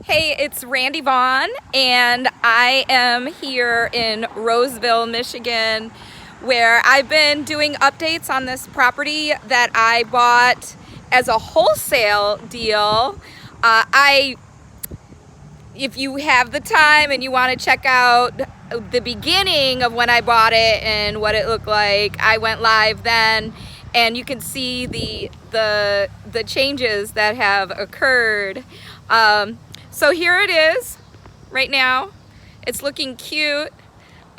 Hey, it's Randy Vaughn, and I am here in Roseville, Michigan, where I've been doing updates on this property that I bought as a wholesale deal. If you have the time and you want to check out the beginning of when I bought it and what it looked like, I went live then, and you can see the changes that have occurred. So here it is right now. It's looking cute.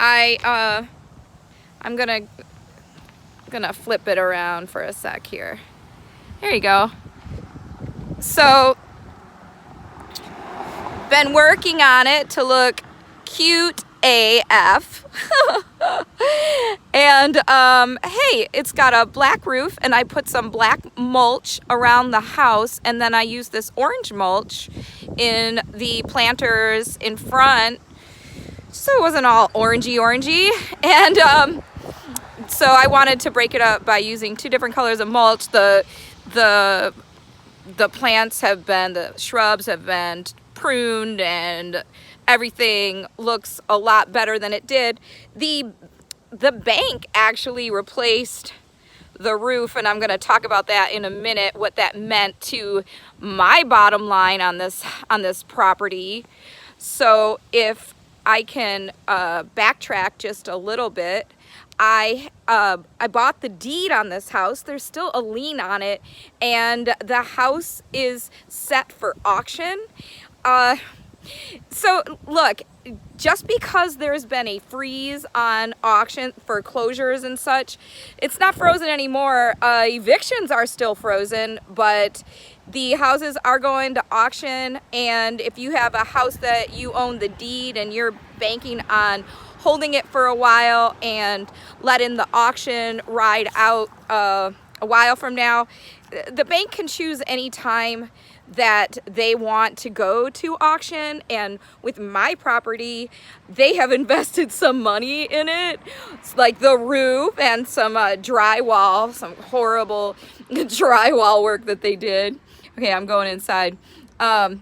I'm gonna flip it around for a sec here. There you go. So been working on it to look cute AF. And hey, it's got a black roof, and I put some black mulch around the house, and then I used this orange mulch in the planters in front, so it wasn't all orangey. And so I wanted to break it up by using two different colors of mulch. The plants have been, the shrubs have been pruned, and everything looks a lot better than it did. The bank actually replaced the roof, and I'm going to talk about that in a minute, what that meant to my bottom line on this property. So if I can backtrack just a little bit, I bought the deed on this house. There's still a lien on it, and the house is set for auction. So look, just because there's been a freeze on auction for closures and such, it's not frozen anymore. Evictions are still frozen, but the houses are going to auction. And if you have a house that you own the deed and you're banking on holding it for a while and letting the auction ride out a while from now, the bank can choose any time that they want to go to auction. And with my property, they have invested some money in it. It's like the roof and some drywall, some horrible drywall work that they did. Okay, I'm going inside. And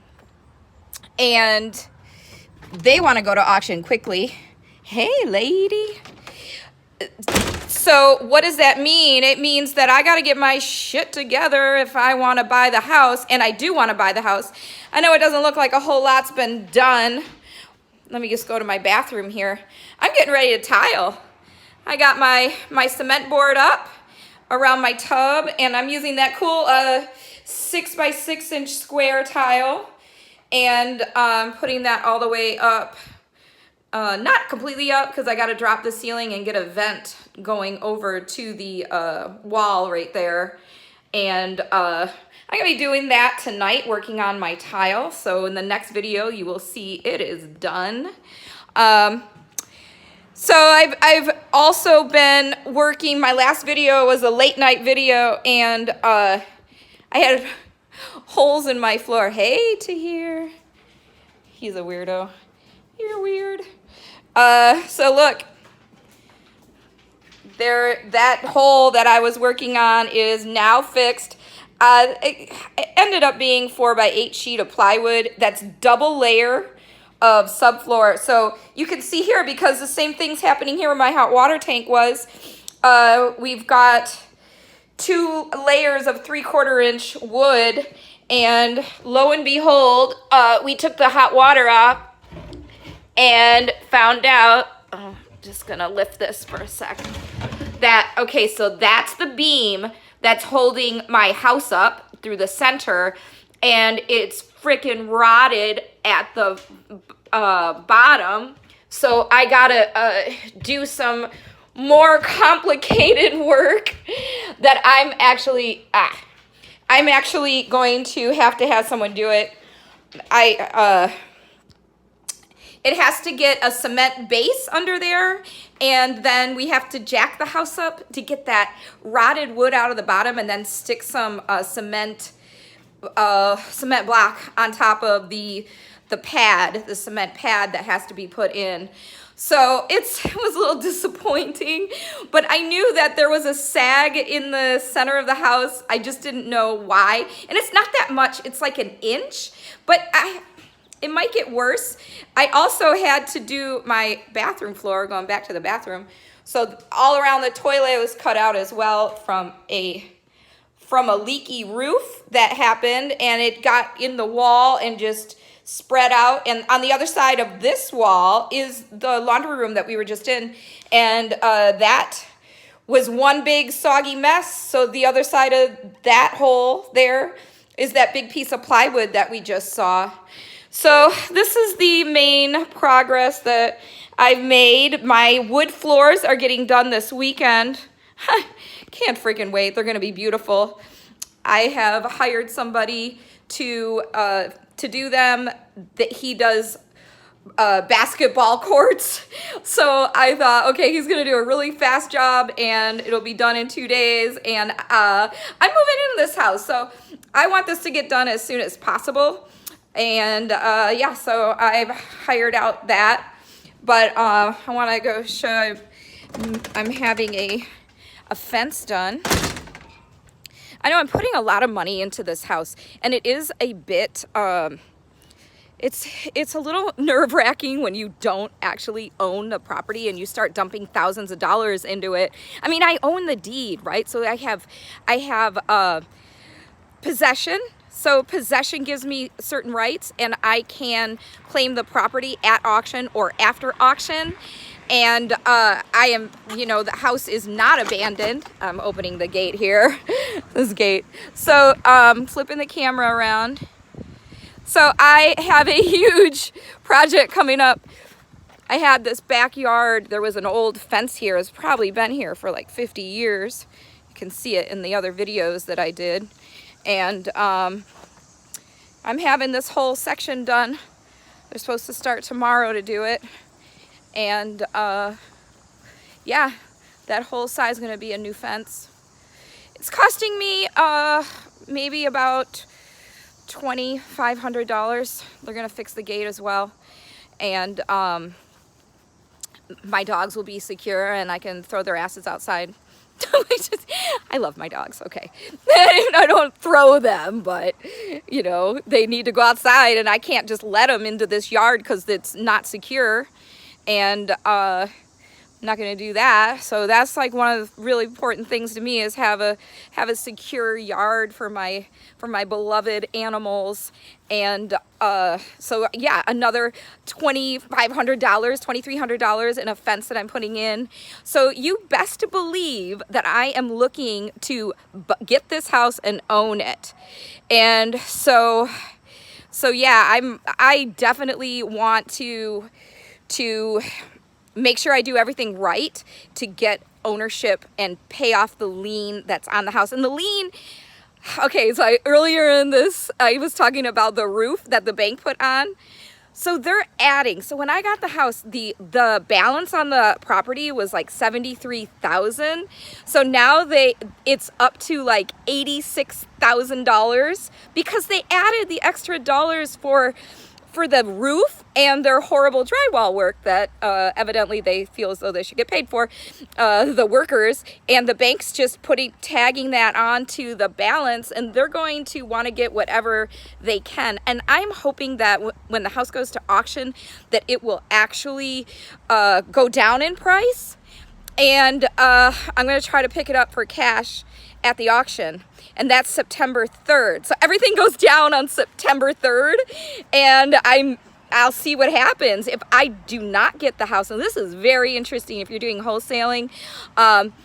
they want to go to auction quickly. Hey, lady. So what does that mean? It means that I got to get my shit together if I want to buy the house, and I do want to buy the house. I know it doesn't look like a whole lot's been done. Let me just go to my bathroom here. I'm getting ready to tile. I got my cement board up around my tub, and I'm using that cool 6 by 6 inch square tile, and putting that all the way up. Not completely up, because I got to drop the ceiling and get a vent going over to the wall right there. And I'm going to be doing that tonight, working on my tile. So in the next video, you will see it is done. So I've also been working, my last video was a late night video, and I had holes in my floor. Hey, Tahir. He's a weirdo. You're weird. So look, that hole that I was working on is now fixed. It ended up being 4 by 8 sheet of plywood. That's double layer of subfloor. So you can see here, because the same thing's happening here where my hot water tank was. We've got 2 layers of 3/4 inch wood, and lo and behold, we took the hot water off and found out, oh, just gonna lift this for a second, that, okay, so that's the beam that's holding my house up through the center, and it's freaking rotted at the bottom. So I gotta do some more complicated work that I'm actually going to have someone do it. It has to get a cement base under there, and then we have to jack the house up to get that rotted wood out of the bottom, and then stick some cement block on top of the cement pad that has to be put in. So it was a little disappointing, but I knew that there was a sag in the center of the house. I just didn't know why. And it's not that much. It's like an inch, but it might get worse. I also had to do my bathroom floor, going back to the bathroom. So all around the toilet was cut out as well from a leaky roof that happened, and it got in the wall and just spread out. And on the other side of this wall is the laundry room that we were just in, and that was one big soggy mess. So the other side of that hole there is that big piece of plywood that we just saw. So this is the main progress that I've made. My wood floors are getting done this weekend. Can't freaking wait. They're going to be beautiful. I have hired somebody to do them. That he does basketball courts. So I thought, okay, he's going to do a really fast job and it'll be done in 2 days. And I'm moving into this house. So I want this to get done as soon as possible. And yeah, so I've hired out that. But I want to go show I'm having a fence done. I know I'm putting a lot of money into this house, and it is a bit, it's a little nerve-wracking when you don't actually own the property and you start dumping thousands of dollars into it. I mean, I own the deed, right? So I have possession. So possession gives me certain rights, and I can claim the property at auction or after auction. And I am, you know, the house is not abandoned. I'm opening the gate here, this gate. So flipping the camera around. So I have a huge project coming up. I had this backyard. There was an old fence here. It's probably been here for like 50 years. You can see it in the other videos that I did. And I'm having this whole section done. They're supposed to start tomorrow to do it. And yeah, that whole side is going to be a new fence. It's costing me maybe about $2,500. They're going to fix the gate as well. And my dogs will be secure and I can throw their asses outside. I love my dogs, okay. I don't throw them, but, you know, they need to go outside and I can't just let them into this yard because it's not secure. And I'm not going to do that. So that's like one of the really important things to me is have a secure yard for my beloved animals. And so yeah, another $2,500, $2,300 in a fence that I'm putting in. So you best believe that I am looking to get this house and own it. And so yeah, I definitely want to make sure I do everything right to get ownership and pay off the lien that's on the house. And the lien, okay, so earlier in this, I was talking about the roof that the bank put on. So they're adding, so when I got the house, the balance on the property was like $73,000. So now it's up to like $86,000 because they added the extra dollars for the roof and their horrible drywall work that evidently they feel as though they should get paid for, the workers, and the bank's just tagging that onto the balance, and they're going to want to get whatever they can. And I'm hoping that when the house goes to auction that it will actually go down in price, and I'm going to try to pick it up for cash at the auction. And that's September 3rd. So everything goes down on September 3rd. And I'll see what happens if I do not get the house. And this is very interesting if you're doing wholesaling.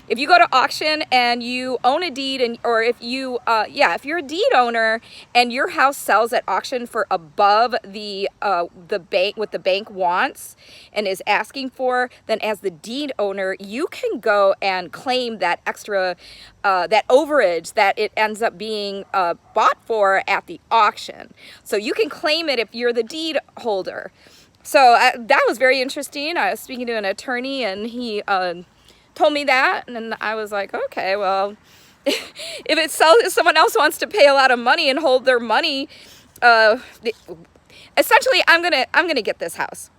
If you go to auction and you own a deed, or if you, if you're a deed owner and your house sells at auction for above the bank, what the bank wants and is asking for, then as the deed owner, you can go and claim that extra, that overage that it ends up being bought for at the auction. So you can claim it if you're the deed holder. So that was very interesting. I was speaking to an attorney and he told me that, and I was like, okay, well, if someone else wants to pay a lot of money and hold their money, essentially I'm gonna get this house.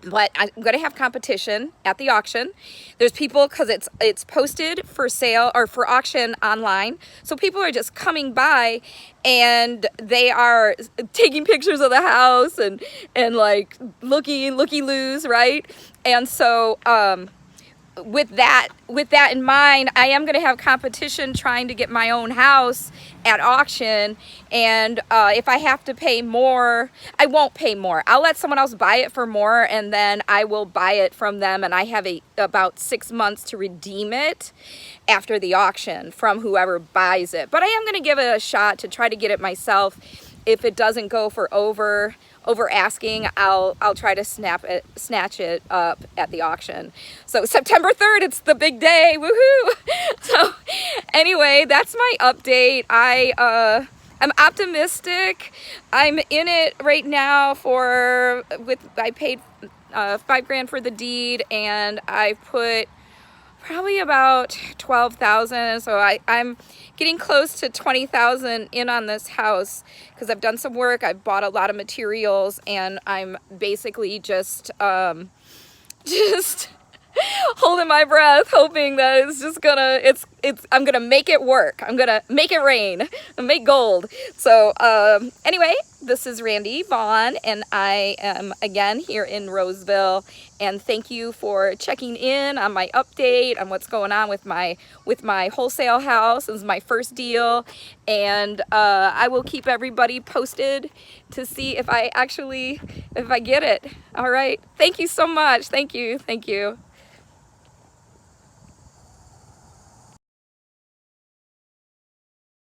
but I'm going to have competition at the auction. There's people, because it's posted for sale or for auction online, so people are just coming by and they are taking pictures of the house and like looky-loos, right? And so with that in mind, I am going to have competition trying to get my own house at auction, and if I have to pay more, I won't pay more. I'll let someone else buy it for more, and then I will buy it from them, and I have about 6 months to redeem it after the auction from whoever buys it. But I am going to give it a shot to try to get it myself. If it doesn't go for over asking, I'll try to snatch it up at the auction. So September 3rd, it's the big day, woohoo! So anyway, that's my update. I'm optimistic. I'm in it right now I paid $5,000 for the deed, and I put probably about 12,000. So I'm getting close to 20,000 in on this house because I've done some work. I've bought a lot of materials, and I'm basically just holding my breath, hoping that it's just gonna, I'm gonna make it work. I'm gonna make it rain and make gold. So anyway, this is Randy Vaughn, and I am again here in Roseville, and thank you for checking in on my update on what's going on with my wholesale house. This is my first deal, and I will keep everybody posted to see if I get it. All right, thank you so much. Thank you.